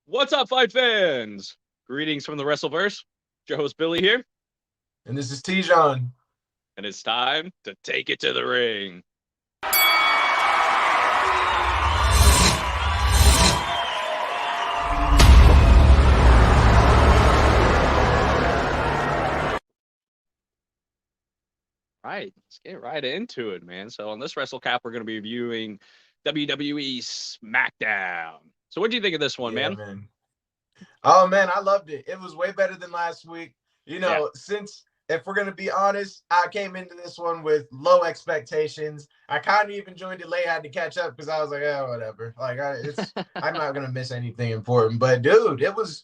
What's up, fight fans? Greetings from the Wrestleverse. Your host, Billy here. And this is T-John. And it's time to take it to the ring. Right, let's get right into it, man. So on this WrestleCap, we're going to be reviewing WWE Smackdown. So what do you think of this one, man? Oh, man, I loved it. It was way better than last week. Since, if we're going to be honest, I came into this one with low expectations. I kind of even joined it late. I had to catch up because I was like, oh, whatever. Like, I'm not going to miss anything important. But, dude, it was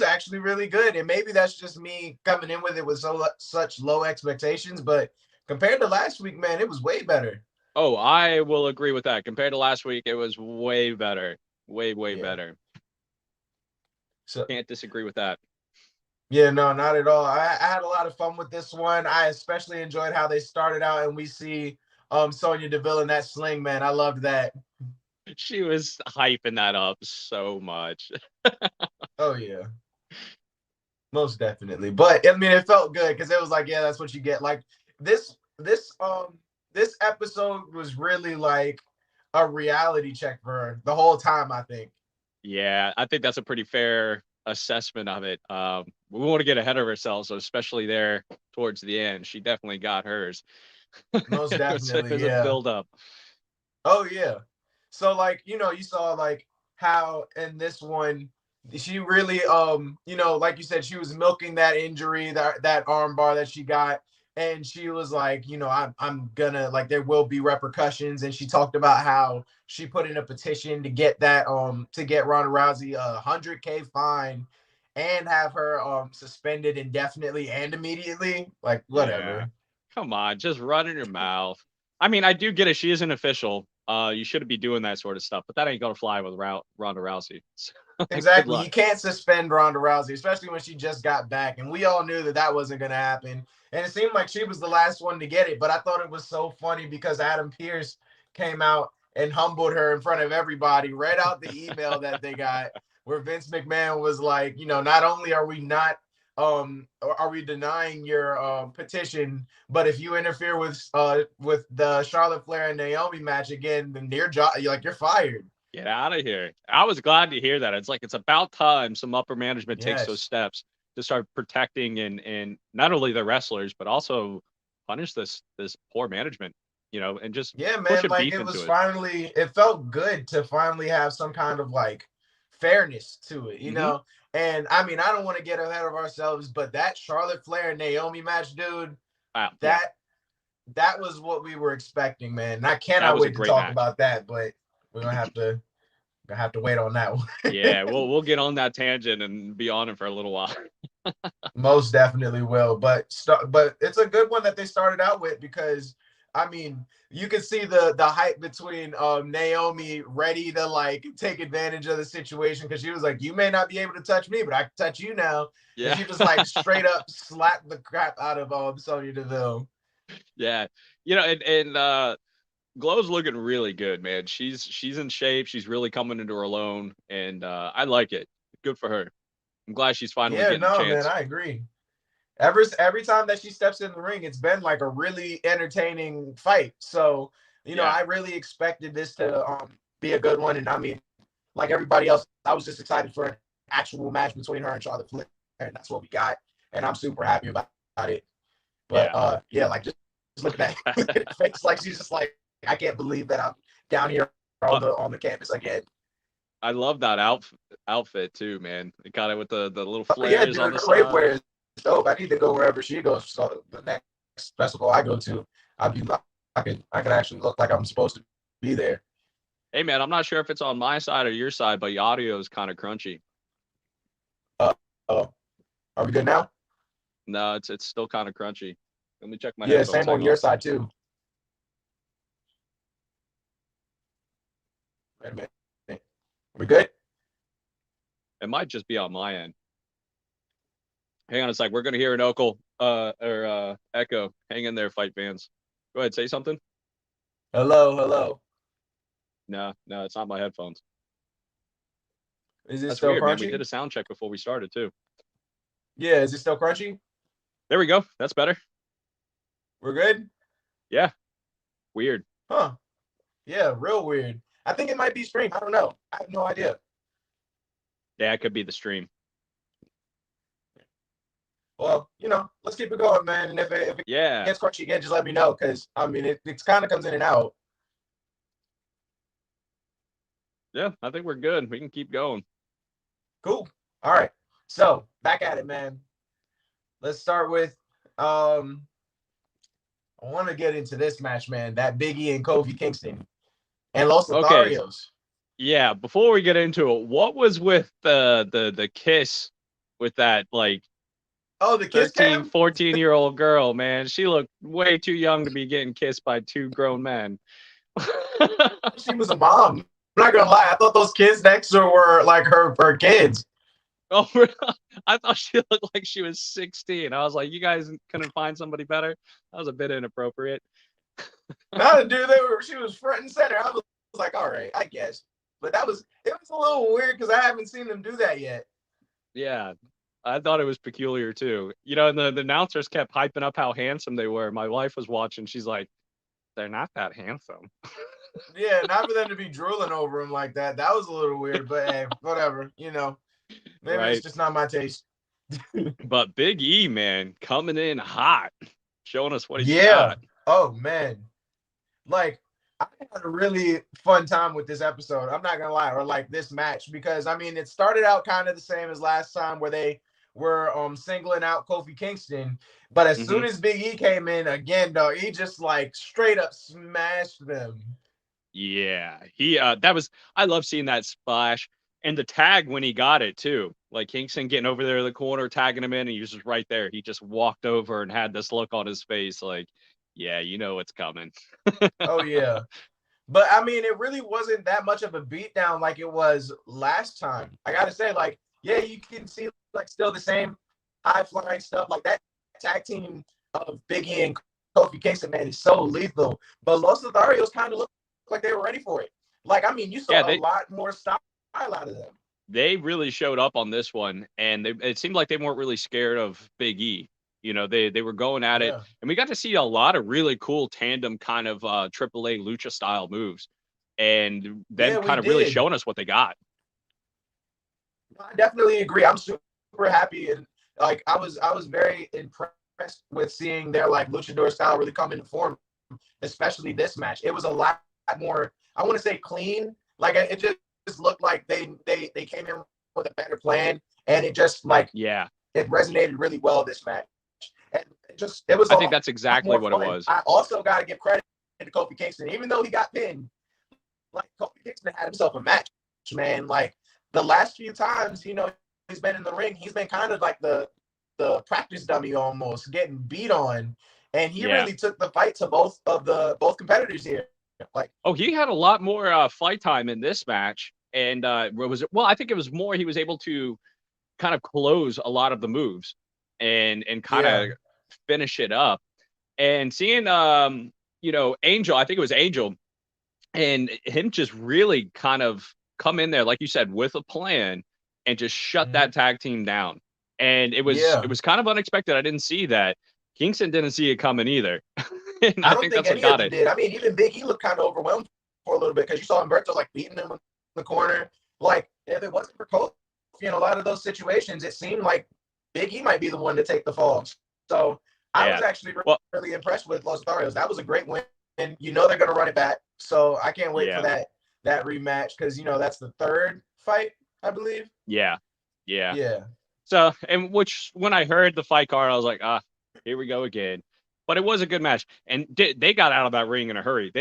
actually really good. And maybe that's just me coming in with it with such low expectations. But compared to last week, man, it was way better. Oh, I will agree with that. Compared to last week, it was way better. Way better. So can't disagree with that. Yeah, no, not at all. I had a lot of fun with this one. I especially enjoyed how they started out, and we see Sonya Deville in that sling, man. I loved that. She was hyping that up so much. Oh yeah, most definitely. But I mean, it felt good because it was like, yeah, that's what you get. Like this episode was really like a reality check for her the whole time, I think. Yeah, I think that's a pretty fair assessment of it. We want to get ahead of ourselves, so especially there towards the end. She definitely got hers. Most definitely, There's yeah. a build up. Oh yeah. So like, you saw like how in this one she really like you said, she was milking that injury, that arm bar that she got. And she was like, I'm gonna, like, there will be repercussions. And she talked about how she put in a petition to get that to get Ronda Rousey $100K fine and have her suspended indefinitely and immediately. Like, whatever. Yeah. Come on, just run in your mouth. I mean, I do get it. She is an official. You shouldn't be doing that sort of stuff, but that ain't gonna fly with Ronda Rousey. Exactly. You can't suspend Ronda Rousey, especially when she just got back. And we all knew that wasn't going to happen. And it seemed like she was the last one to get it. But I thought it was so funny because Adam Pearce came out and humbled her in front of everybody, read out the email that they got where Vince McMahon was like, not only are we denying your petition, but if you interfere with the Charlotte Flair and Naomi match again, then you're fired. Get out of here. I was glad to hear that. It's about time some upper management takes those steps to start protecting and not only the wrestlers, but also punish this poor management, and just man, like it felt good to finally have some kind of like fairness to it, know. And I mean, I don't want to get ahead of ourselves, but that Charlotte Flair and Naomi match, dude, that was what we were expecting, man. And I cannot wait to talk about that, but we're gonna have to wait on that one. Yeah, we'll get on that tangent and be on it for a little while. Most definitely will, but it's a good one that they started out with because I mean you can see the hype between Naomi ready to like take advantage of the situation because she was like, you may not be able to touch me, but I can touch you now. Yeah, and she just like straight up slapped the crap out of Sonya Deville. Yeah, and Glow's looking really good, man. She's in shape. She's really coming into her own, and I like it. Good for her. I'm glad she's finally getting a chance. Man, I agree. Every time that she steps in the ring, it's been like a really entertaining fight. So, I really expected this to be a good one. And I mean, like everybody else, I was just excited for an actual match between her and Charlotte Flair, and that's what we got. And I'm super happy about it. But like just look at that face, like she's just like, I can't believe that I'm down here on the campus again. I love that outfit too, man. It got it with the little flares on the side. Wear is dope. I need to go wherever she goes. So the next festival I go to, I can actually look like I'm supposed to be there. Hey man, I'm not sure if it's on my side or your side, but the audio is kind of crunchy. Are we good now? No, it's still kind of crunchy. Let me check my headphones. Yeah, same on your side too. Wait a minute. We good? It might just be on my end. Hang on a sec. We're going to hear an echo. Hang in there, fight fans. Go ahead, say something. Hello. No, it's not my headphones. Is it That's still weird, crunchy? man. We did a sound check before we started too. Yeah, is it still crunchy? There we go. That's better. We're good? Yeah. Weird. Huh. Yeah, real weird. I think it might be stream. I don't know. I have no idea. Yeah, it could be the stream. Well, let's keep it going, man. And if it gets crunchy again, just let me know, because I mean it kind of comes in and out. Yeah, I think we're good. We can keep going. Cool. All right. So back at it, man. Let's start with I want to get into this match, man. That Big E and Kofi Kingston and Los Lotharios. Okay. Yeah, before we get into it, what was with the kiss with that, like, the kiss 13, 14-year-old girl, man? She looked way too young to be getting kissed by two grown men. She was a mom. I'm not gonna lie. I thought those kids next to her were like her kids. Oh, really? I thought she looked like she was 16. I was like, you guys couldn't find somebody better? That was a bit inappropriate. No, dude, she was front and center. I was like, all right, I guess. But it was a little weird because I haven't seen them do that yet. Yeah, I thought it was peculiar too. And the announcers kept hyping up how handsome they were. My wife was watching. She's like, they're not that handsome. Yeah, not for them to be drooling over him like that. That was a little weird, but hey, whatever. Maybe It's just not my taste. But Big E, man, coming in hot, showing us what he's got. Oh, man. Like, I had a really fun time with this episode. I'm not going to lie, or like this match, because, I mean, it started out kind of the same as last time where they were singling out Kofi Kingston. But as soon as Big E came in again, though, he just like straight up smashed them. Yeah, I love seeing that splash and the tag when he got it too. Like Kingston getting over there in the corner, tagging him in, and he was just right there. He just walked over and had this look on his face, like, yeah, you know what's coming. Oh yeah, but I mean, it really wasn't that much of a beatdown like it was last time. I gotta say, like, yeah, you can see like still the same high flying stuff, like that tag team of Big E and Kofi Kingston, man, is so lethal. But Los Lotharios kind of looked like they were ready for it. Like, I mean, you saw a lot more style out of them. They really showed up on this one, and it seemed like they weren't really scared of Big E. They were going at it, and we got to see a lot of really cool tandem kind of AAA lucha style moves, and then kind of really showing us what they got. I definitely agree. I'm super happy, and like I was very impressed with seeing their like luchador style really come into form, especially this match. It was a lot more, I want to say, clean. Like it just looked like they came in with a better plan, and it just like it resonated really well this match. And it was. I think that's exactly what it was. I also got to give credit to Kofi Kingston, even though he got pinned. Like Kofi Kingston had himself a match, man. Like the last few times, he's been in the ring, he's been kind of like the practice dummy almost, getting beat on, and he really took the fight to both competitors here. Like, he had a lot more fight time in this match, and I think it was more he was able to kind of close a lot of the moves and kind of finish it up. And seeing Angel, I think it was Angel, and him just really kind of come in there, like you said, with a plan and just shut that tag team down. And it was kind of unexpected. I didn't see that. Kingston didn't see it coming either. And I think that's what got it. Did. I mean, even Big, he looked kind of overwhelmed for a little bit because you saw Humberto like beating him in the corner. Like, if it wasn't for Kofi in a lot of those situations, it seemed like Big E might be the one to take the fall. So I was actually really impressed with Los Lotharios. That was a great win, and they're going to run it back. So I can't wait for that rematch because that's the third fight, I believe. Yeah. So, and when I heard the fight card, I was like, here we go again. But it was a good match, and they got out of that ring in a hurry.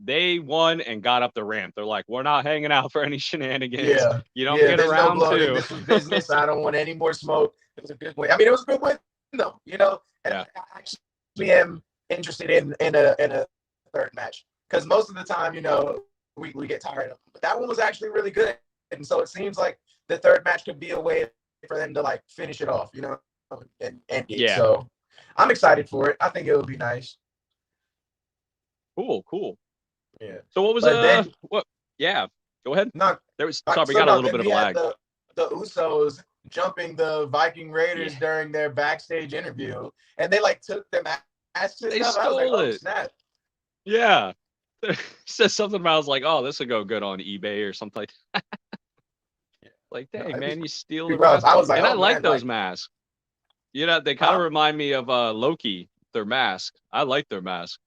They won and got up the ramp. They're like, we're not hanging out for any shenanigans. Yeah, you don't get around to. This was business. I don't want any more smoke. It was a good win. I mean, it was a good win, though. And I actually am interested in a third match because most of the time, we get tired of them. But that one was actually really good, and so it seems like the third match could be a way for them to like finish it off, and end it. Yeah. So I'm excited for it. I think it would be nice. Cool. Yeah. So what was what? Yeah. Go ahead. No, there was. Sorry, we got a little bit of lag. the Usos jumping the Viking Raiders during their backstage interview, and they like took them ass to They stuff. I was like, oh snap. Yeah. Says something about, I was like, oh, this will go good on eBay or something. Like, dang, man, you steal the mask. I was like, and I like those masks. You know, they kind of remind me of Loki, their mask. I like their mask.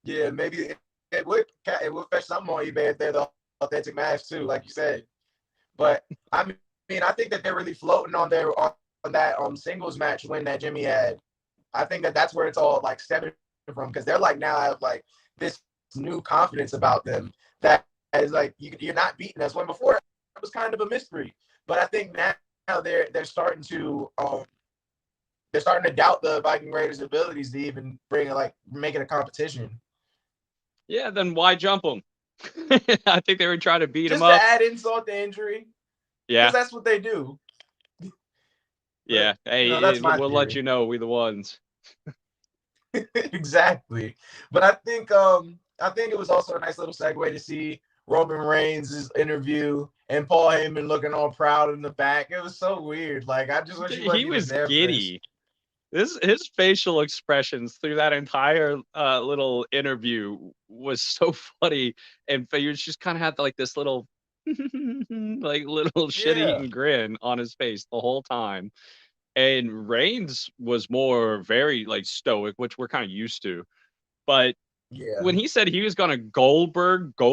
Yeah, maybe it would fetch something on eBay if they're the authentic masks too, like you said. But I mean, I think that they're really floating on that singles match win that Jimmy had. I think that that's where it's all like stemming from, because they're like now have like this new confidence about them that is like you're not beating us, when before it was kind of a mystery. But I think now they're starting to doubt the Viking Raiders' abilities to even make it a competition. Yeah, then why jump them? I think they were trying to beat him up. Just to add insult to injury. Yeah. Because that's what they do. Yeah. But, hey, we'll theory. Let you know we the ones. Exactly. But I think it was also a nice little segue to see Roman Reigns' interview and Paul Heyman looking all proud in the back. It was so weird. Like, I just wish he was there giddy. His facial expressions through that entire little interview was so funny, and he just kind of had like this little shit-eating grin on his face the whole time. And Reigns was more very like stoic, which we're kind of used to. But when he said he was gonna Goldberg, I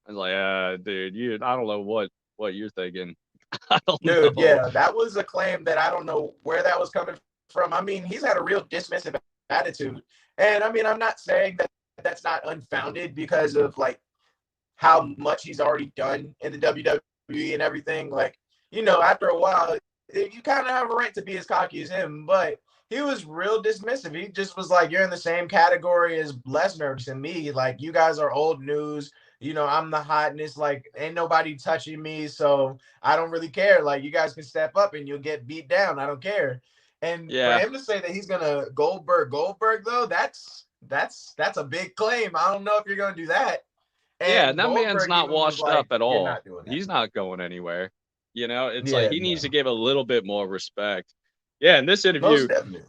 was like, dude, I don't know what you're thinking. I don't know. Yeah, that was a claim that I don't know where that was coming from. I mean, he's had a real dismissive attitude. And I mean, I'm not saying that that's not unfounded because of like how much he's already done in the WWE and everything. Like, you know, after a while, you kind of have a right to be as cocky as him, but he was real dismissive. He just was like, you're in the same category as Lesnar and me. Like, you guys are old news. You know, I'm the hotness. Like, ain't nobody touching me, so I don't really care. Like, you guys can step up and you'll get beat down. I don't care. And for him to say that he's gonna Goldberg though, that's a big claim. I don't know if you're gonna do that. And that Goldberg man's not washed up at all. He's not going anywhere. You know, it's like he needs to give a little bit more respect. Yeah, in this interview. Most definitely.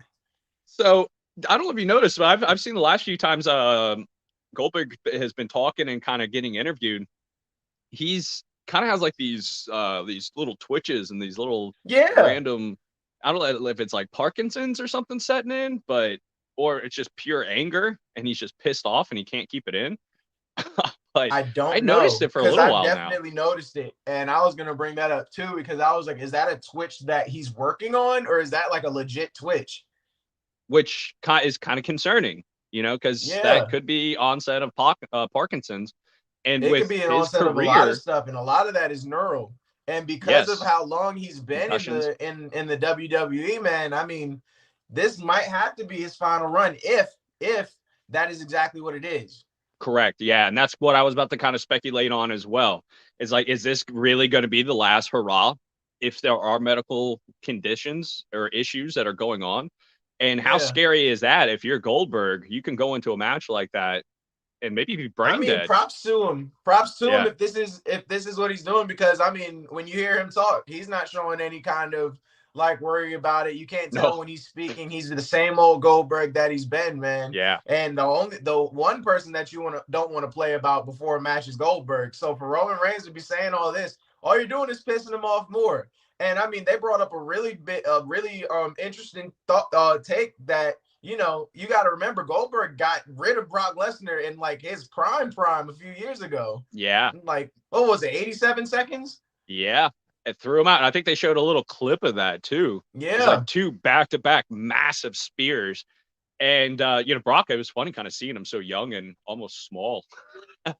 So I don't know if you noticed, but I've seen the last few times Goldberg has been talking and kind of getting interviewed. He's kind of has like these little twitches and these little random. I don't know if it's like Parkinson's or something setting in, or it's just pure anger and he's just pissed off and he can't keep it in. Like, I noticed it for a little while now. I definitely noticed it, and I was gonna bring that up too, because I was like, is that a twitch that he's working on, or is that like a legit twitch? Which is kind of concerning, you know, because that could be onset of Parkinson's, and it could be an onset of a lot of stuff, and a lot of that is neural. And because of how long he's been in the WWE, man, I mean, this might have to be his final run if that is exactly what it is. Correct. Yeah. And that's what I was about to kind of speculate on as well. It's like, is this really going to be the last hurrah if there are medical conditions or issues that are going on? And how scary is that? If you're Goldberg, you can go into a match like that and maybe be brain dead. Props to him if this is what he's doing, because I mean, when you hear him talk, he's not showing any kind of like worry about it. You can't tell when he's speaking. He's the same old Goldberg that he's been, man. Yeah. And the one person that you don't want to play about before a match is Goldberg. So for Roman Reigns to be saying all this, all you're doing is pissing him off more. And I mean, they brought up a really interesting take that, you know, you got to remember Goldberg got rid of Brock Lesnar in like his prime a few years ago. Yeah. Like, what was it, 87 seconds? Yeah. It threw him out. And I think they showed a little clip of that too. Yeah. It was like 2 back-to-back massive spears. And, you know, Brock, it was funny kind of seeing him so young and almost small.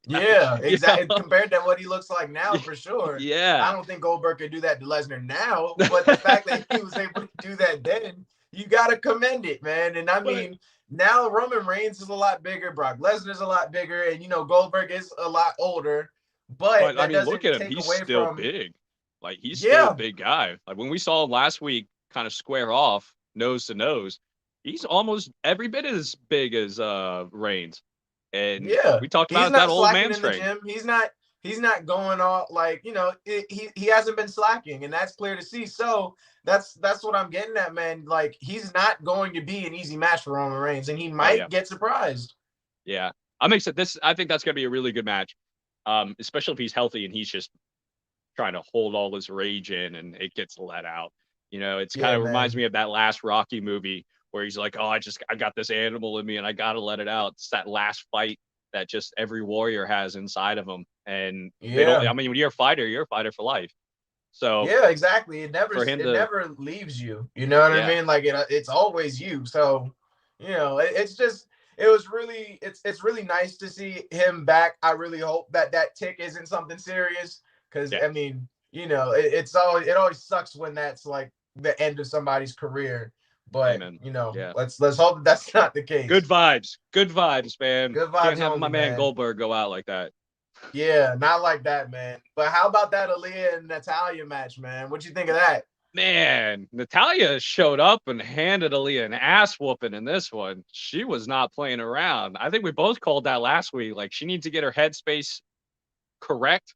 Yeah, exactly. You know? Compared to what he looks like now, for sure. Yeah. I don't think Goldberg could do that to Lesnar now, but the fact that he was able to do that then, you got to commend it, man. And I mean, now Roman Reigns is a lot bigger, Brock Lesnar's a lot bigger, and, you know, Goldberg is a lot older. But I mean, look at him. He's still big. Like, he's still a big guy. Like, when we saw him last week kind of square off, nose to nose, he's almost every bit as big as Reigns. And we talked about that old man strength. He's not he's not going all like, you know, he hasn't been slacking, and that's clear to see. So that's what I'm getting at, man. Like, he's not going to be an easy match for Roman Reigns, and he might get surprised. Yeah, I'm excited. I think that's gonna be a really good match, especially if he's healthy and he's just trying to hold all this rage in and it gets let out. You know, it's kind of reminds me of that last Rocky movie where he's like, oh, I got this animal in me and I got to let it out. It's that last fight that just every warrior has inside of them. And they don't, I mean, when you're a fighter for life. So yeah, exactly. It never leaves you. You know what I mean? Like it's always you. So, you know, it's really nice to see him back. I really hope that tick isn't something serious. Because I mean, you know, it always sucks when that's like the end of somebody's career. But you know, let's hope that that's not the case. Good vibes, man. Good vibes. Can't have my man Goldberg go out like that. Yeah, not like that, man. But how about that Aaliyah and Natalya match, man? What'd you think of that? Man, Natalya showed up and handed Aaliyah an ass whooping in this one. She was not playing around. I think we both called that last week. Like, she needs to get her headspace correct.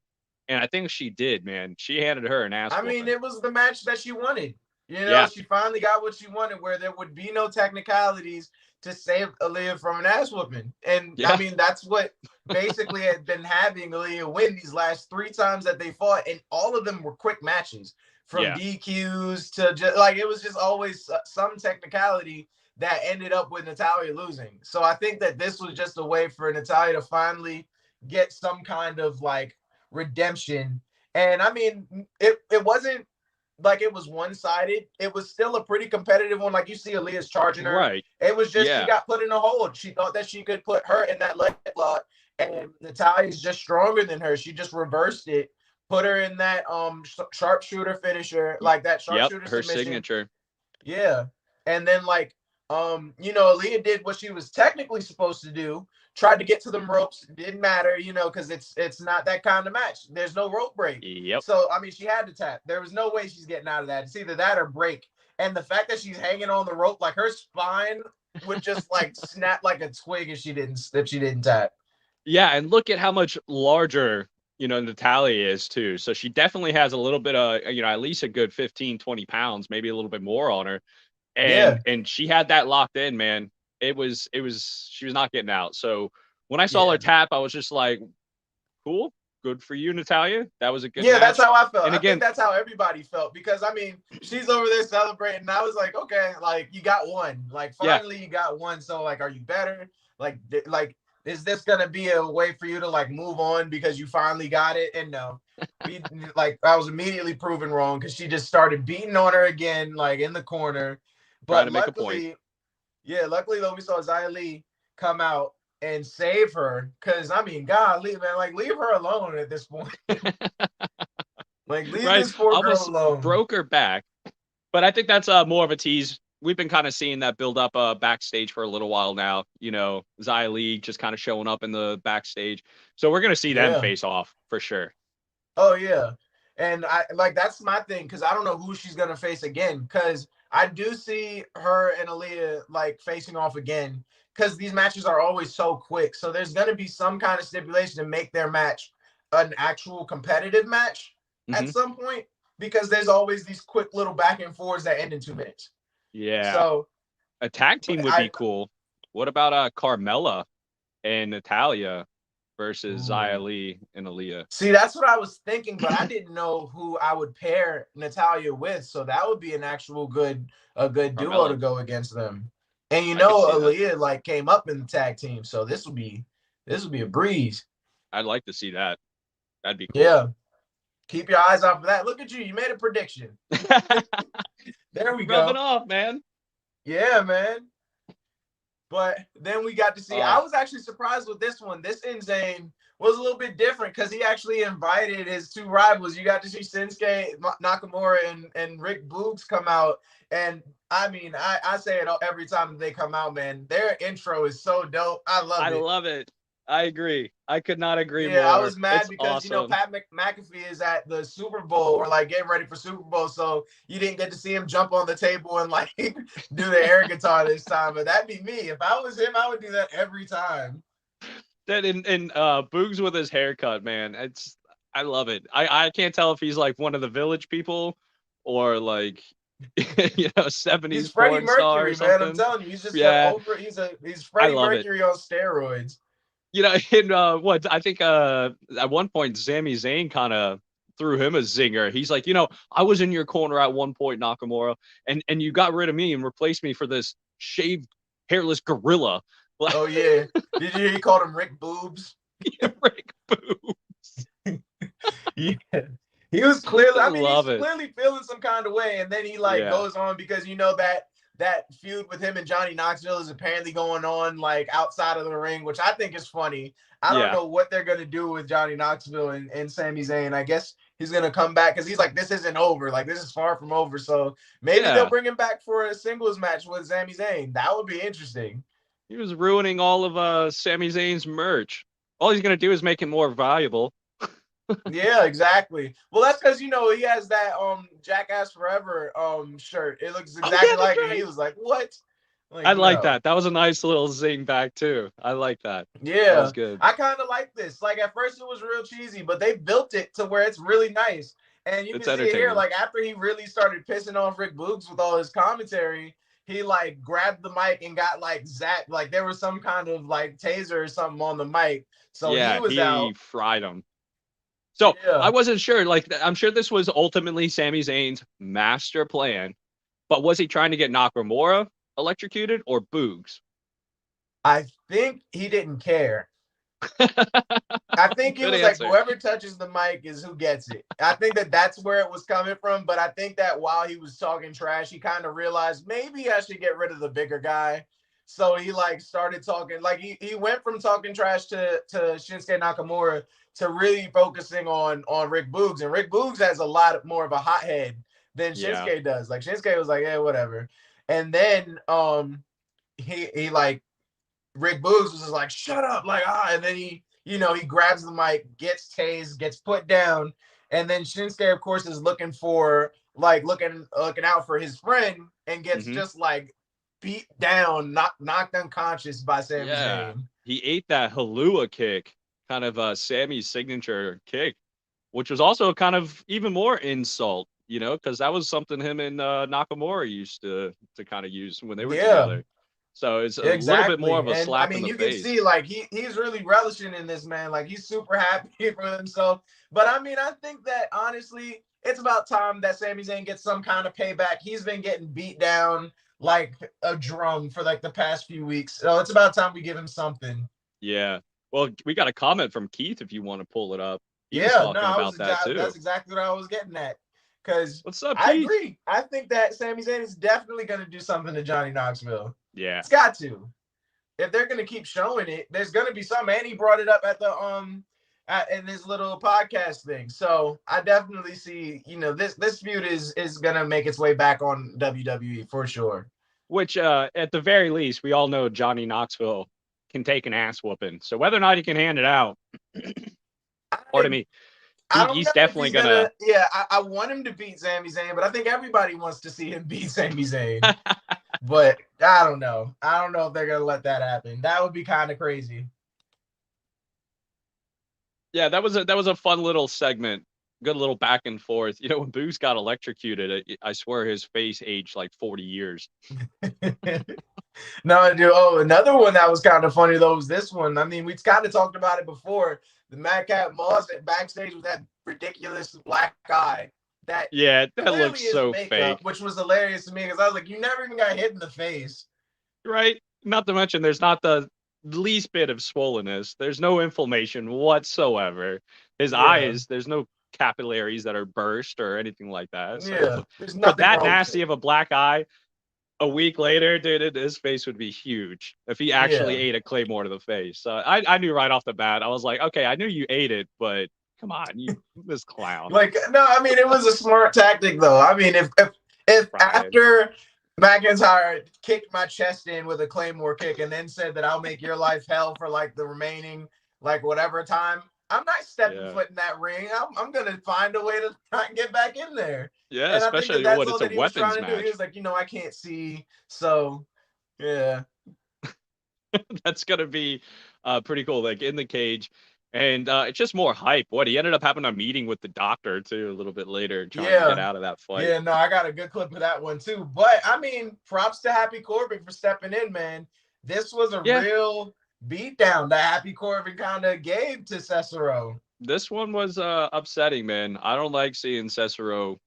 And I think she did, man. She handed her an ass whooping. I mean, it was the match that she wanted. You know, she finally got what she wanted, where there would be no technicalities to save Aaliyah from an ass whooping. And I mean, that's what basically had been having Aaliyah win these last 3 times that they fought. And all of them were quick matches, from DQs to just like, it was just always some technicality that ended up with Natalya losing. So I think that this was just a way for Natalya to finally get some kind of like redemption. And I mean, it wasn't like it was one-sided. It was still a pretty competitive one. Like, you see Aaliyah's charging her. Right. It was just she got put in a hold. She thought that she could put her in that leg lock, and Natalya's just stronger than her. She just reversed it, put her in that sharpshooter finisher, like that sharpshooter her submission. Signature. Yeah. And then like you know, Aaliyah did what she was technically supposed to do, tried to get to them ropes. Didn't matter, you know, because it's not that kind of match. There's no rope break. Yep. So I mean, she had to tap. There was no way she's getting out of that. It's either that or break. And the fact that she's hanging on the rope, like her spine would just like snap like a twig if she didn't tap. Yeah, and look at how much larger, you know, Natalya is too. So she definitely has a little bit of, you know, at least a good 15, 20 pounds, maybe a little bit more on her. And she had that locked in, man. She was not getting out. So when I saw her tap, I was just like, cool, good for you, Natalya. That was a good match. That's how I felt. And I think that's how everybody felt, because I mean, she's over there celebrating, and I was like, okay, like, you got one. Like, finally you got one. So like, are you better? Like is this gonna be a way for you to like move on because you finally got it? And no, like, I was immediately proven wrong, because she just started beating on her again, like in the corner. But luckily though, we saw Xia Li come out and save her, because I mean, golly, man, like, leave her alone at this point. Like, leave this poor girl alone. Broke her back. But I think that's more of a tease. We've been kind of seeing that build up backstage for a little while now. You know, Xia Li just kind of showing up in the backstage. So we're gonna see them face off for sure. Oh yeah. And I like, that's my thing, because I don't know who she's gonna face again, because I do see her and Aaliyah like facing off again, because these matches are always so quick. So there's going to be some kind of stipulation to make their match an actual competitive match at some point, because there's always these quick little back and forths that end in 2 minutes. Yeah. So a tag team would be cool. What about Carmella and Natalya versus Xia Li and Aaliyah? See, that's what I was thinking, but I didn't know who I would pair Natalya with. So that would be a good duo to go against them. And you know, Aaliyah like came up in the tag team, so this would be a breeze. I'd like to see that. That'd be cool. Yeah. Keep your eyes out for that. Look at you. You made a prediction. There we go. Rubbing off, man. Yeah, man. But then we got to see, I was actually surprised with this one. This Zayn was a little bit different, because he actually invited his 2 rivals. You got to see Shinsuke Nakamura and Rick Boogs come out. And I mean, I say it every time they come out, man. Their intro is so dope. I love it. I agree. I could not agree more. Yeah, I was mad because, you know, Pat McAfee is at the Super Bowl, or like getting ready for Super Bowl, so you didn't get to see him jump on the table and like do the air guitar this time. But that'd be me. If I was him, I would do that every time. That and Boogs with his haircut, man. It's I love it. I can't tell if he's like one of the Village people or like 70s He's Freddie porn star or Mercury, man. I'm something. telling you, he's just Yeah, he's I Freddie love it. Mercury on steroids. In what I think at one point Sami Zayn kind of threw him a zinger. He's like, I was in your corner at one point, Nakamura, and you got rid of me and replaced me for this shaved, hairless gorilla. Oh yeah, did you hear he called him Rick Boobs? Rick Boobs. Yeah. He was clearly, he's it. clearly feeling some kind of way, and then he goes on because that feud with him and Johnny Knoxville is apparently going on like outside of the ring, which I think is funny. I don't know what they're gonna do with Johnny Knoxville and Sami Zayn. I guess he's gonna come back because he's like, this isn't over, like this is far from over. So maybe they'll bring him back for a singles match with Sami Zayn. That would be interesting. He was ruining all of Sami Zayn's merch. All he's gonna do is make it more valuable. Yeah, exactly. Well, that's because he has that Jackass Forever shirt. It looks exactly like it. He was like, what? Like, I like that. That was a nice little zing back too. I like that. Yeah, that was good. I kind of like this. Like at first it was real cheesy, but they built it to where it's really nice. And you can see it here, like after he really started pissing off Rick Boogs with all his commentary, he like grabbed the mic and got like zapped. Like there was some kind of like taser or something on the mic. So he fried him. So I wasn't sure. Like I'm sure this was ultimately Sami Zayn's master plan, but was he trying to get Nakamura electrocuted or Boogs? I think he didn't care. I think he was like, whoever touches the mic is who gets it. I think that's where it was coming from. But I think that while he was talking trash, he kind of realized maybe I should get rid of the bigger guy. So he like started talking, like he went from talking trash to Shinsuke Nakamura to really focusing on Rick Boogs. And Rick Boogs has a lot more of a hothead than Shinsuke does. Like Shinsuke was like, yeah, whatever. And then he like Rick Boogs was just like, shut up, like and then he grabs the mic, gets tased, gets put down, and then Shinsuke, of course, is looking for looking out for his friend and gets just like beat down, knocked unconscious by Sami Zayn. He ate that Halua kick, kind of Sami's signature kick, which was also kind of even more insult, because that was something him and Nakamura used to kind of use when they were together. So it's a little bit more of a slap in the face. You can see like he's really relishing in this, man. Like he's super happy for himself. But I think that honestly, it's about time that Sami Zayn gets some kind of payback. He's been getting beat down like a drum for like the past few weeks. So it's about time we give him something. Yeah. Well, we got a comment from Keith if you want to pull it up. That's exactly what I was getting at. Because what's up, I Keith? agree. I think that Sami Zayn is definitely going to do something to Johnny Knoxville. Yeah. It's got to. If they're going to keep showing it, there's going to be some. And he brought it up at the in his little podcast thing. So I definitely see, this feud is going to make its way back on WWE for sure. Which at the very least, we all know Johnny Knoxville can take an ass whooping. So whether or not he can hand it out, pardon me, he's definitely gonna. Yeah, I want him to beat Sami Zayn, but I think everybody wants to see him beat Sami Zayn. But I don't know. I don't know if they're gonna let that happen. That would be kind of crazy. Yeah, that was a fun little segment. Good little back and forth. When Boogs got electrocuted, I swear his face aged like 40 years. No, dude. Oh, another one that was kind of funny though was this one. I mean, we kind of talked about it before. The Madcap Moss backstage with that ridiculous black eye. That looks so fake. Which was hilarious to me because I was like, you never even got hit in the face. Right. Not to mention there's not the least bit of swollenness. There's no inflammation whatsoever. His eyes, there's no capillaries that are burst or anything like that. So, but that nasty of a black eye, a week later, dude, his face would be huge if he actually ate a Claymore to the face. So I knew right off the bat. I was like, okay, I knew you ate it, but come on, you this clown. Like, no, I mean, it was a smart tactic though. I mean, if after McIntyre kicked my chest in with a Claymore kick and then said that I'll make your life hell for like the remaining like whatever time, I'm not stepping foot in that ring. I'm gonna find a way to try and get back in there. Yeah, and especially when it's a weapons match. He was like, I can't see, so yeah. That's gonna be pretty cool. Like in the cage, And it's just more hype. What, he ended up having a meeting with the doctor too a little bit later, trying to get out of that fight. Yeah, no, I got a good clip of that one too. But I mean, props to Happy Corbin for stepping in, man. This was a real beatdown that Happy Corbin kind of gave to Cesaro. This one was upsetting, man. I don't like seeing Cesaro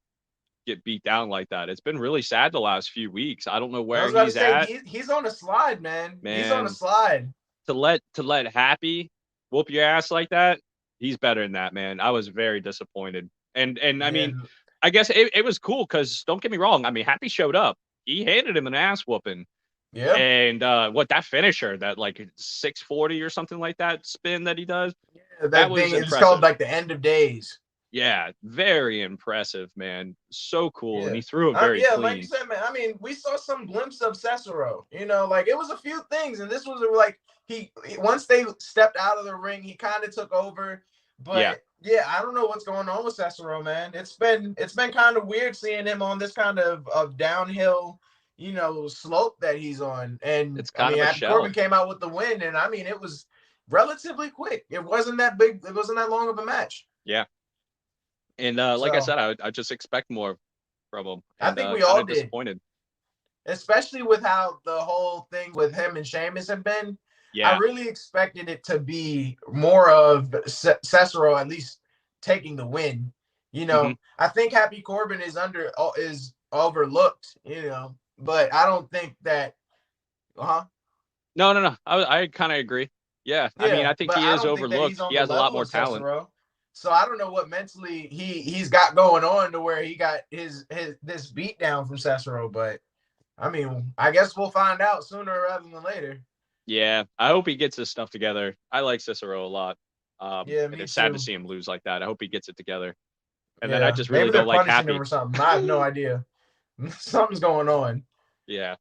get beat down like that. It's been really sad the last few weeks. I don't know where he's at. He's on a slide, man. He's on a slide. To let Happy whoop your ass like that, he's better than that, man. I was very disappointed. And I mean, I guess it was cool because don't get me wrong. I mean, Happy showed up. He handed him an ass whooping. Yeah. And that finisher, that like 640 or something like that spin that he does. Yeah, that thing is called like the end of days. Yeah, very impressive, man. So cool. Yeah. And he threw it very clean. Like you said, man. I mean, we saw some glimpse of Cesaro. You know, like it was a few things, and this was like he once they stepped out of the ring, he kind of took over. But yeah, I don't know what's going on with Cesaro, man. It's been kind of weird seeing him on this kind of downhill, you know, slope that he's on. And it's kind of a shell. Corbin came out with the win, and I mean, it was relatively quick. It wasn't that big. It wasn't that long of a match. Yeah. And like I said, I just expect more from him. And, I think we all did. Disappointed. Especially with how the whole thing with him and Sheamus have been. Yeah. I really expected it to be more of Cesaro at least taking the win. You know, I think Happy Corbin is overlooked, you know, but I don't think that. No. I kind of agree. Yeah. I mean, I think he is overlooked. He has a lot more talent. Cesaro. So I don't know what mentally he's got going on to where he got this beat down from Cesaro, but I mean, I guess we'll find out sooner rather than later. Yeah, I hope he gets his stuff together. I like Cesaro a lot. And it's sad to see him lose like that. I hope he gets it together. And then I just really don't like Happy. Him or something. I have no idea. Something's going on. Yeah.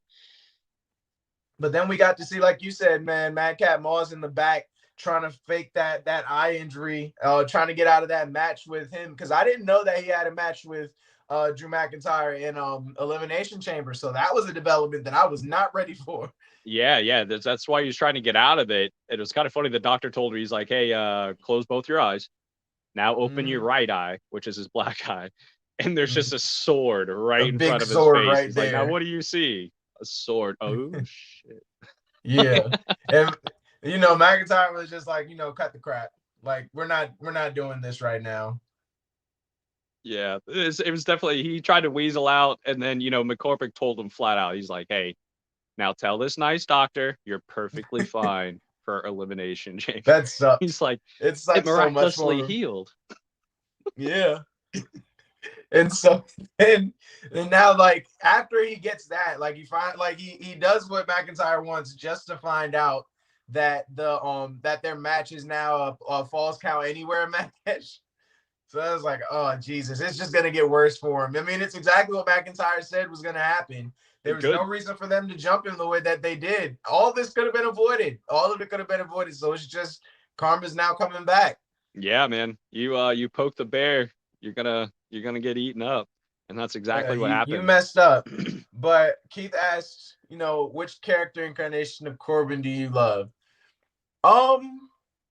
But then we got to see, like you said, man, Madcap Moss in the back trying to fake that eye injury, trying to get out of that match with him, because I didn't know that he had a match with Drew McIntyre in Elimination Chamber. So that was a development that I was not ready for. Yeah. That's why he was trying to get out of it. It was kind of funny. The doctor told her, he's like, hey, close both your eyes. Now open your right eye, which is his black eye. And there's just a sword right in front of his face. Right he's there. Like, now what do you see? A sword. Oh, shit. Yeah. And you know, McIntyre was just like, you know, cut the crap. Like, we're not doing this right now. Yeah, it was definitely, he tried to weasel out, and then, you know, McCormick told him flat out, he's like, hey, now tell this nice doctor you're perfectly fine for Elimination Chamber. That sucks. He's like, it's like it miraculously healed. Yeah. And so and now, like, after he gets that, like, he does what McIntyre wants just to find out that that their match is now a falls count anywhere match. So I was like, oh Jesus, it's just gonna get worse for him. I mean, it's exactly what McIntyre said was gonna happen. There was no reason for them to jump him the way that they did. All this could have been avoided. All of it could have been avoided. So it's just karma's now coming back. Yeah, man. You poke the bear, you're gonna get eaten up. And that's exactly what happened. You messed up. But Keith asks, you know, which character incarnation of Corbin do you love?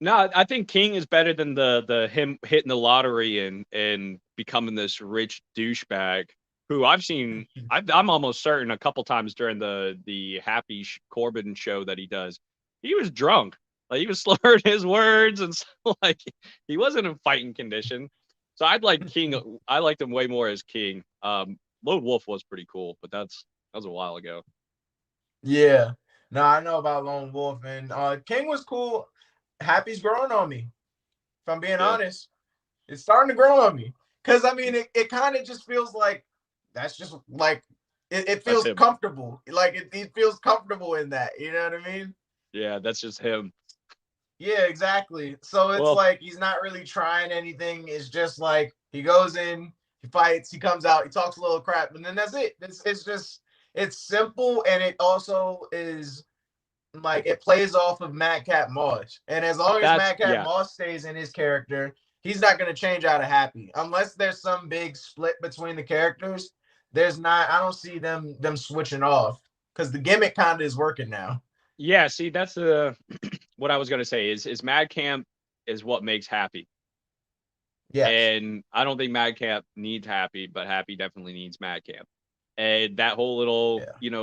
No, I think King is better than the him hitting the lottery and becoming this rich douchebag who I've seen. I'm almost certain a couple times during the Happy Corbin show that he does, he was drunk. Like, he was slurring his words, and so, like, he wasn't in fighting condition. So I'd like King. I liked him way more as King. Lone Wolf was pretty cool, but that was a while ago. Yeah. No, I know about Lone Wolf, and King was cool. Happy's growing on me. If I'm being honest, it's starting to grow on me. Because, I mean, it kind of just feels like that's just like it feels comfortable. Like it feels comfortable in that. You know what I mean? Yeah, that's just him. Yeah, exactly. So it's like he's not really trying anything. It's just like he goes in, he fights, he comes out, he talks a little crap, and then that's it. It's simple, and it also is like it plays off of Madcap Moss. And as long as Madcap Moss stays in his character, he's not going to change out of Happy unless there's some big split between the characters. There's not. I don't see them switching off because the gimmick kind of is working now. Yeah, see, that's what I was going to say is Madcap is what makes happy. Yeah. And I don't think Madcap needs Happy, but Happy definitely needs Madcap. And that whole little,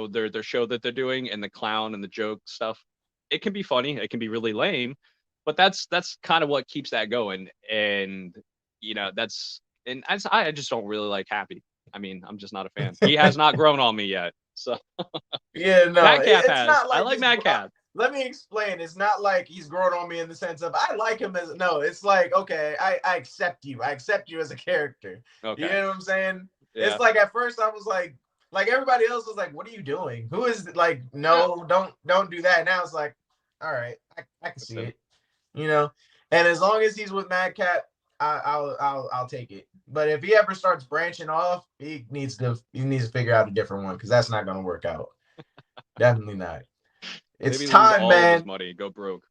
their show that they're doing and the clown and the joke stuff, it can be funny. It can be really lame, but that's kind of what keeps that going. And, I just don't really like Happy. I mean, I'm just not a fan. He has not grown on me yet. So yeah, no, Madcap it's has. not like I like Madcap. Let me explain. It's not like he's grown on me in the sense of I like him as it's like, okay, I accept you. I accept you as a character. Okay. You know what I'm saying? Yeah. It's like at first I was like everybody else was like, what are you doing? Who is like, no, don't do that. Now it's like, all right, I can see it. And as long as he's with Madcap, I'll take it. But if he ever starts branching off, he needs to figure out a different one because that's not gonna work out. Definitely not. It's maybe time, man. His money, go broke.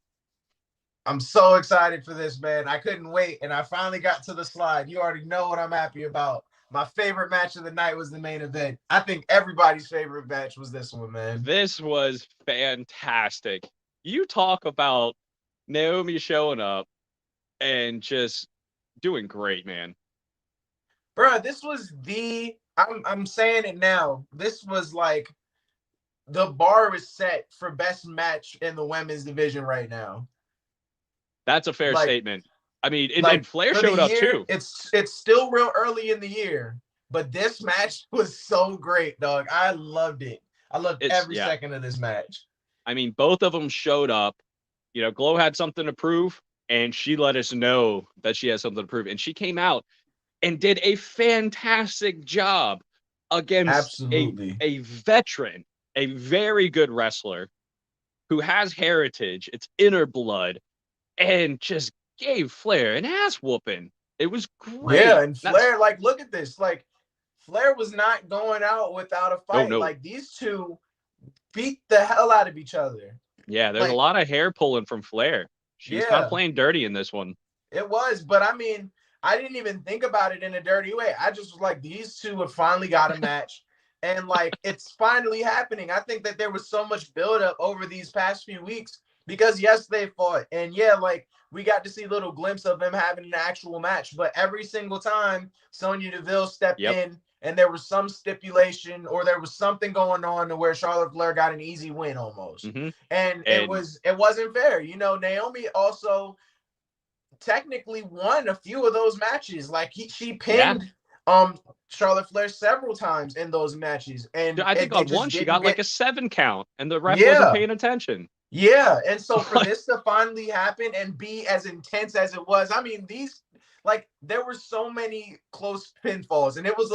I'm so excited for this, man. I couldn't wait, and I finally got to the slide. You already know what I'm happy about. My favorite match of the night was the main event. I think everybody's favorite match was this one, man. This was fantastic. You talk about Naomi showing up and just doing great, man. Bruh, this was I'm saying it now. This was like the bar is set for best match in the women's division right now. That's a fair statement. I mean, and Flair showed up too. It's still real early in the year, but this match was so great, dog. I loved it. I loved every second of this match. I mean, both of them showed up. Glow had something to prove, and she let us know that she has something to prove. And she came out and did a fantastic job against a veteran, a very good wrestler who has heritage, it's inner blood, and just gave Flair an ass whooping. It was great. Yeah, and Flair, look at this. Flair was not going out without a fight. No. These two beat the hell out of each other. Yeah, there's a lot of hair pulling from Flair. She was kind of playing dirty in this one. It was, but I mean, I didn't even think about it in a dirty way. I just was like, these two have finally got a match. And it's finally happening. I think that there was so much buildup over these past few weeks because yes, they fought. And we got to see little glimpse of them having an actual match. But every single time Sonya Deville stepped in and there was some stipulation or there was something going on to where Charlotte Flair got an easy win almost. Mm-hmm. And it wasn't fair. Naomi also technically won a few of those matches. She pinned Charlotte Flair several times in those matches. And I think on one she got a 7 count and the ref wasn't paying attention. Yeah. And so for this to finally happen and be as intense as it was, I mean, there were so many close pinfalls and it was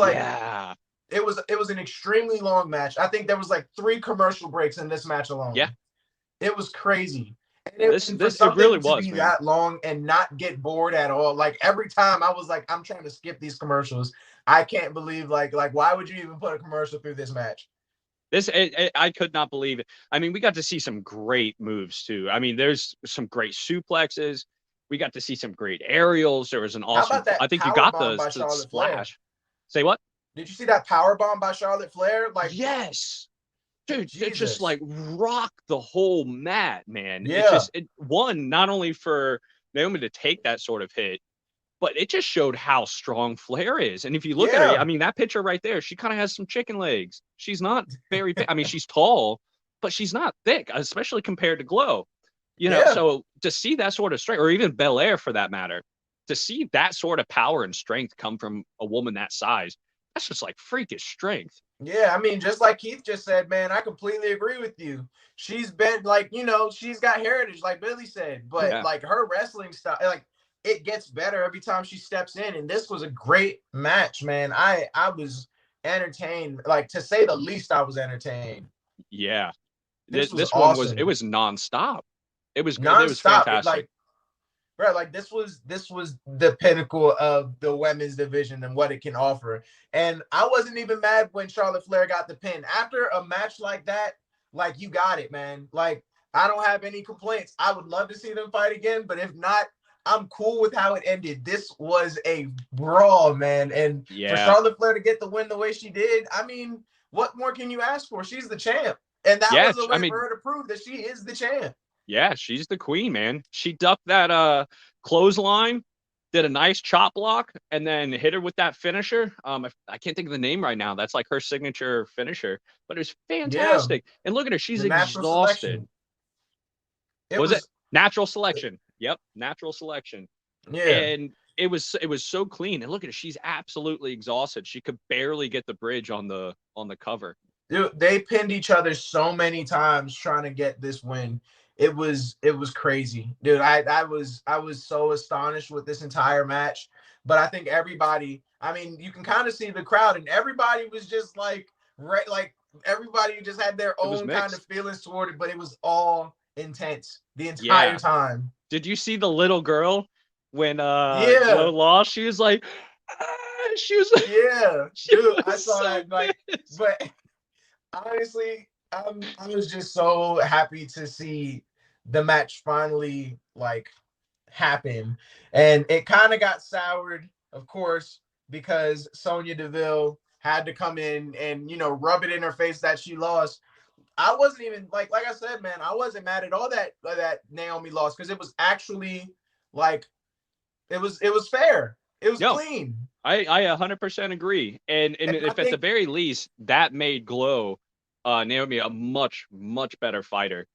it was an extremely long match. I think there was 3 commercial breaks in this match alone. Yeah. It was crazy. And it really was, man. That long and not get bored at all. Every time I was I'm trying to skip these commercials. I can't believe why would you even put a commercial through this match? I could not believe it. I mean, we got to see some great moves too. I mean, there's some great suplexes. We got to see some great aerials. There was an awesome. I think you got the splash. Flair. Say what? Did you see that power bomb by Charlotte Flair? Yes. Dude, Jesus. It just rocked the whole mat, man. Yeah. It won not only for Naomi to take that sort of hit, but it just showed how strong Flair is. And if you look at her, I mean, that picture right there, she kind of has some chicken legs. She's not very big. I mean, she's tall, but she's not thick, especially compared to Glow. So to see that sort of strength, or even Belair for that matter, to see that sort of power and strength come from a woman that size, that's just freakish strength. Yeah, I mean, just like Keith just said, man, I completely agree with you. She's been she's got heritage, like Billy said, but her wrestling style, it gets better every time she steps in. And this was a great match, man. I was entertained, to say the least. I was entertained. Yeah, this one was nonstop. It was nonstop. It was fantastic. This was the pinnacle of the women's division and what it can offer. And I wasn't even mad when Charlotte Flair got the pin. After a match like that, you got it, man. I don't have any complaints. I would love to see them fight again, but if not, I'm cool with how it ended. This was a brawl, man. And for Charlotte Flair to get the win the way she did, I mean, what more can you ask for? She's the champ. And that was the way for her to prove that she is the champ. Yeah, she's the queen, man. She ducked that clothesline, did a nice chop block, and then hit her with that finisher. I can't think of the name right now. That's like her signature finisher, but it was fantastic. Yeah. And look at her. She's exhausted. Was it natural selection? Yep. Natural selection. Yeah. And it was so clean. And look at her. She's absolutely exhausted. She could barely get the bridge on the cover. Dude, they pinned each other so many times trying to get this win. It was crazy, dude. I was so astonished with this entire match. But I think everybody, I mean, you can kind of see the crowd, and everybody was just like, right, like everybody just had their own kind of feelings toward it, but it was all intense the entire time. Did you see the little girl when Flo lost? She was like, she was dude, I saw that, like, but honestly, I was just so happy to see the match finally like happen, and it kind of got soured, of course, because Sonya Deville had to come in and rub it in her face that she lost. I wasn't even like I said, man, I wasn't mad at all that Naomi lost, because it was actually like it was fair. It was clean. I 100% agree, and if at the very least that made Glow Naomi a much better fighter.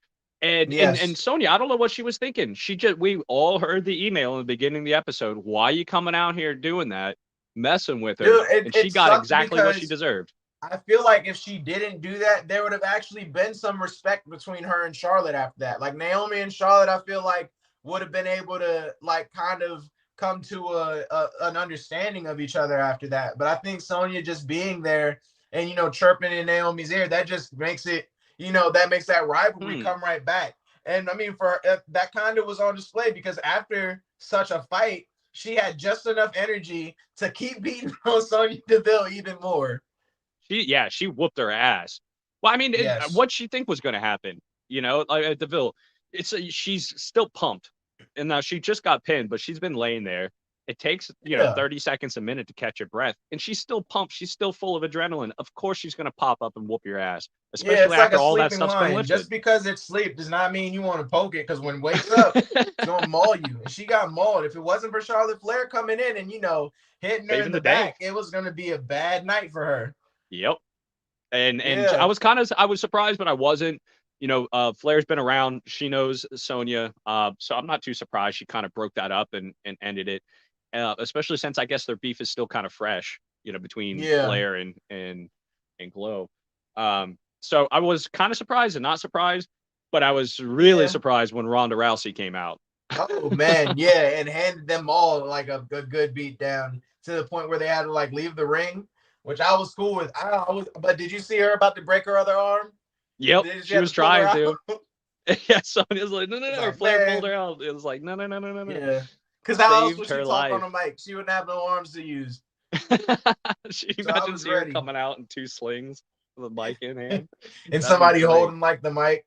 And Sonya, I don't know what she was thinking. We all heard the email in the beginning of the episode. Why are you coming out here doing that, messing with her? Dude, and she got exactly what she deserved. I feel like if she didn't do that, there would have actually been some respect between her and Charlotte after that. Like Naomi and Charlotte, I feel like would have been able to like kind of come to an understanding of each other after that. But I think Sonya just being there and chirping in Naomi's ear, that just makes it, that makes that rivalry come right back. And I mean, for that kind of was on display, because after such a fight, she had just enough energy to keep beating on Sonya Deville even more. She whooped her ass. Well, I mean, what'd she think was going to happen? Like Deville, she's still pumped, and now she just got pinned, but she's been laying there. It takes 30 seconds a minute to catch your breath, and she's still pumped. She's still full of adrenaline. Of course, she's going to pop up and whoop your ass, especially after all that stuff's been lifted. Just because it's sleep does not mean you want to poke it, because when it wakes up, it's going to maul you. And she got mauled. If it wasn't for Charlotte Flair coming in and hitting her in the back, it was going to be a bad night for her. Yep. And I was surprised, but I wasn't. Flair's been around. She knows Sonya. So I'm not too surprised she kind of broke that up and ended it. Especially since I guess their beef is still kind of fresh, between Flair and Glow. So I was kind of surprised and not surprised, but I was really surprised when Ronda Rousey came out. Oh man, and handed them all like a good beat down, to the point where they had to like leave the ring, which I was cool with. But did you see her about to break her other arm? Yep, she was trying to. Yeah, Sonya's like, no. Like, Flair pulled her out. It was like, no. Yeah. Because how else would she talk on the mic? She wouldn't have no arms to use. She imagines her coming out in 2 slings with a mic in hand. And somebody holding like the mic.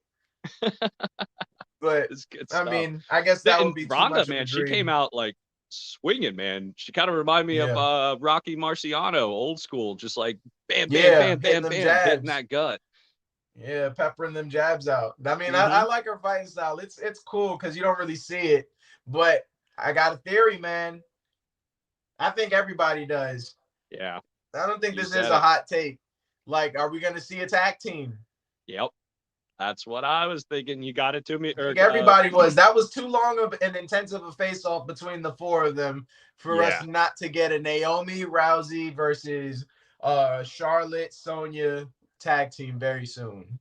But I mean, I guess that would be Ronda, man. She came out like swinging, man. She kind of reminded me of Rocky Marciano, old school, just like bam, hitting that gut. Yeah, peppering them jabs out. I mean, I like her fighting style. It's cool because you don't really see it, but I got a theory, man. I think everybody does. Yeah. I don't think this is a hot take. Like, are we going to see a tag team? Yep. That's what I was thinking. You got it to me. Everybody was. That was too long of an intensive a face-off between the 4 of them for us not to get a Naomi Rousey versus Charlotte Sonya tag team very soon.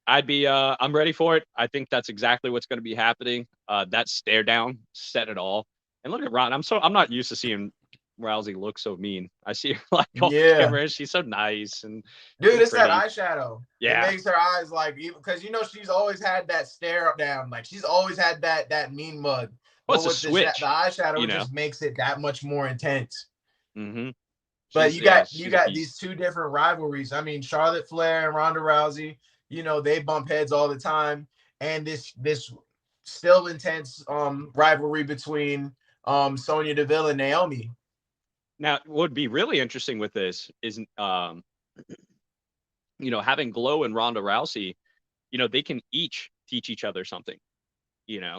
I'm ready for it. I think that's exactly what's going to be happening. That stare down said it all. And look at Ron. I'm not used to seeing Rousey look so mean. I see her like off camera. She's so nice and dude, it's that eyeshadow. Yeah, it makes her eyes like, because she's always had that stare down. Like she's always had that mean mug. What's a switch? The eyeshadow just makes it that much more intense. Mm-hmm. But you got these 2 different rivalries. I mean, Charlotte Flair and Ronda Rousey. They bump heads all the time, and this still intense rivalry between Sonya Deville and Naomi. Now, what would be really interesting with this is, having Glow and Ronda Rousey, they can each teach each other something.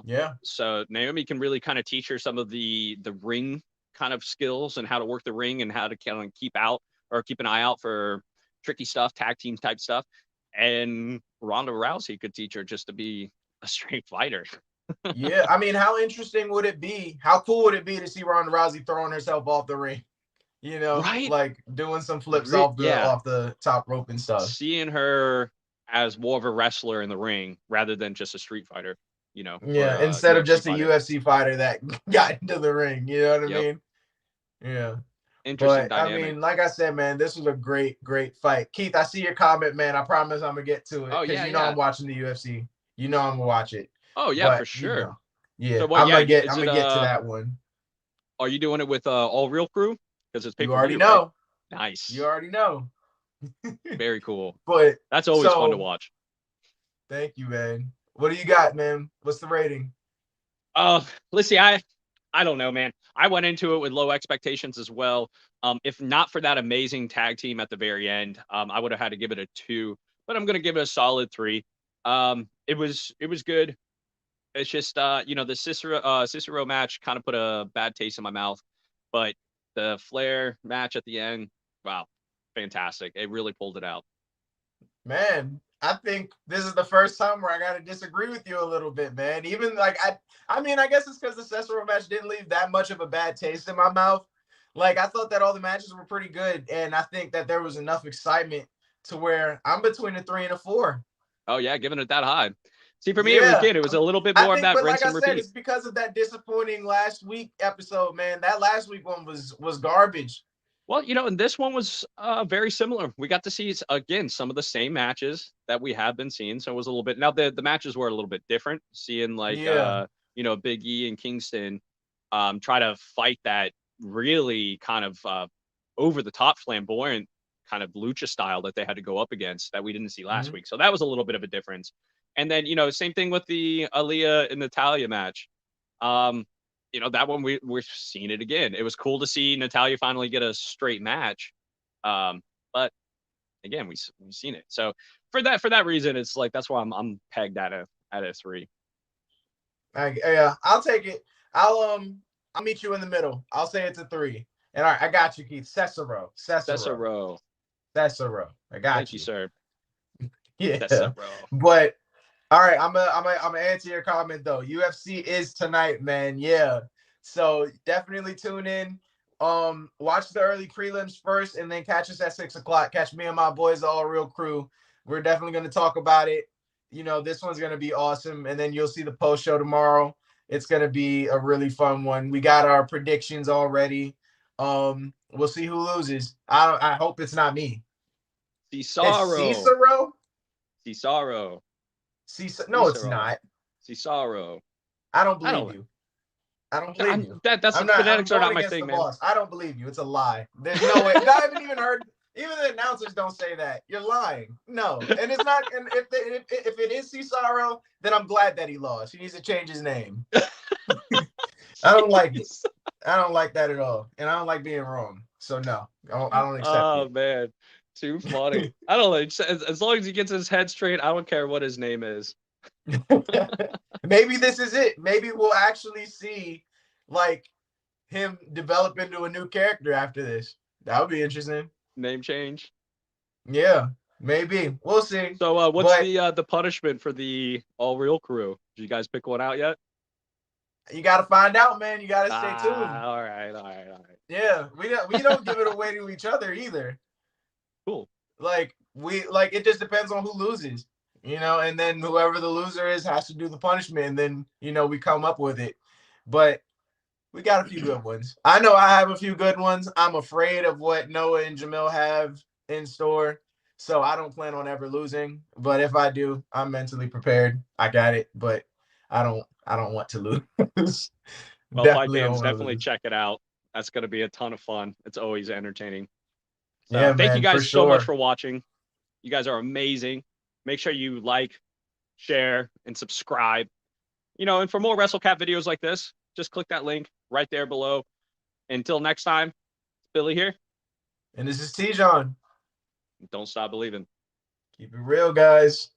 Yeah. So Naomi can really kind of teach her some of the ring kind of skills and how to work the ring and how to kind of keep an eye out for tricky stuff, tag team type stuff. And Ronda Rousey could teach her just to be a straight fighter. Yeah, I mean, how interesting would it be? How cool would it be to see Ronda Rousey throwing herself off the ring? Right? Like doing some flips off the top rope and stuff. Seeing her as more of a wrestler in the ring rather than just a street fighter, Yeah, instead of just a UFC fighter that got into the ring, you know what I mean? Yeah. Interesting dynamic. I mean, like I said, man, this was a great fight. Keith, I see your comment, man. I promise I'm gonna get to it because I'm watching the UFC. I'm gonna watch it. Oh yeah, for sure. Yeah, so I'm gonna get to that one. Are you doing it with All Real Crew? Because it's you already know. Right? Nice. You already know. Very cool. But that's always fun to watch. Thank you, man. What do you got, man? What's the rating? Let's see. I don't know, man. I went into it with low expectations as well. If not for that amazing tag team at the very end, I would have had to give it a 2, but I'm gonna give it a solid 3. It was good. It's just the Cesaro match kind of put a bad taste in my mouth, but the Flair match at the end, wow, fantastic. It really pulled it out. Man, I think this is the first time where I got to disagree with you a little bit, man. Even like, I mean, I guess it's because the Cesaro match didn't leave that much of a bad taste in my mouth. Like, I thought that all the matches were pretty good, and I think that there was enough excitement to where I'm between a 3 and a 4. Oh, yeah, giving it that high. See, for me, it was good. It was a little bit more of that rinse and repeat. Said, it's because of that disappointing last week episode, man. That last week one was garbage. Well, and this one was very similar. We got to see, again, some of the same matches that we have been seeing. So it was a little bit. Now, the matches were a little bit different. Seeing, like, Big E and Kingston try to fight that really kind of over-the-top flamboyant kind of lucha style that they had to go up against that we didn't see last week. So that was a little bit of a difference. And then, same thing with the Aaliyah and Natalya match. That one we're seeing it again. It was cool to see Natalya finally get a straight match. But again, we've seen it. So for that reason, it's like that's why I'm pegged at a 3. Yeah, I'll take it. I'll meet you in the middle. I'll say it's a 3. And all right, I got you, Keith. Cesaro. I got Thank you, sir. Yeah. Cesaro. But all right, I'm gonna answer your comment though. UFC is tonight, man. Yeah. So definitely tune in. Watch the early prelims first, and then catch us at 6 o'clock. Catch me and my boys, the All Real Crew. We're definitely gonna talk about it. This one's gonna be awesome, and then you'll see the post show tomorrow. It's gonna be a really fun one. We got our predictions already. We'll see who loses. I hope it's not me. Cesaro. No, it's not. Cesaro. I don't believe you. I don't believe you. That's phonetics are not my thing, man. I don't believe you. It's a lie. There's no way. I haven't even heard. Even the announcers don't say that. You're lying. No, and it's not. And if it is Cesaro, then I'm glad that he lost. He needs to change his name. I don't like it. I don't like that at all, and I don't like being wrong. So no, I don't accept it. Oh man. Too funny. I don't know. As long as he gets his head straight, I don't care what his name is. Maybe this is it. Maybe we'll actually see like him develop into a new character after this. That would be interesting. Name change. Yeah, maybe. We'll see. So what's the punishment for the All Real Crew? Did you guys pick one out yet? You got to find out, man. You got to stay tuned. All right. Yeah, we don't give it away to each other either. Cool. Like it just depends on who loses, and then whoever the loser is has to do the punishment, and then we come up with it. But we got a few good ones. I know I have a few good ones. I'm afraid of what Noah and Jamil have in store, so I don't plan on ever losing. But if I do, I'm mentally prepared. I got it, but I don't want to lose. Well, definitely check it out. That's going to be a ton of fun. It's always entertaining. So yeah, thank you guys so much for watching. You guys are amazing. Make sure you like, share, and subscribe. And for more WrestleCap videos like this, just click that link right there below. Until next time, it's Billy here. And this is T-John. Don't stop believing. Keep it real, guys.